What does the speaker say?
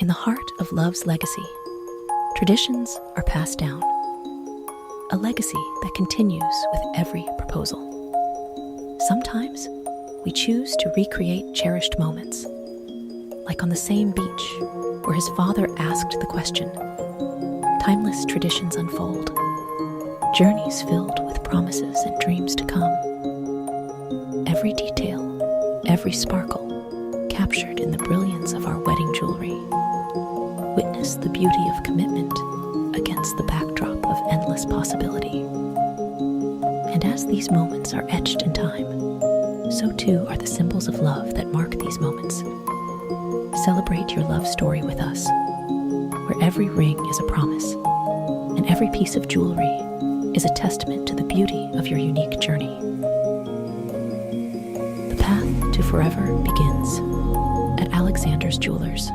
In the heart of love's legacy, traditions are passed down, a legacy that continues with every proposal. Sometimes we choose to recreate cherished moments, like on the same beach where his father asked the question. Timeless traditions unfold, journeys filled with promises and dreams to come. Every detail, every sparkle, captured in the brilliance of our wedding jewelry. Witness the beauty of commitment against the backdrop of endless possibility. And as these moments are etched in time, so too are the symbols of love that mark these moments. Celebrate your love story with us, where every ring is a promise, and every piece of jewelry is a testament to the beauty of your unique journey. The path to forever begins at Alexander's Jewelers.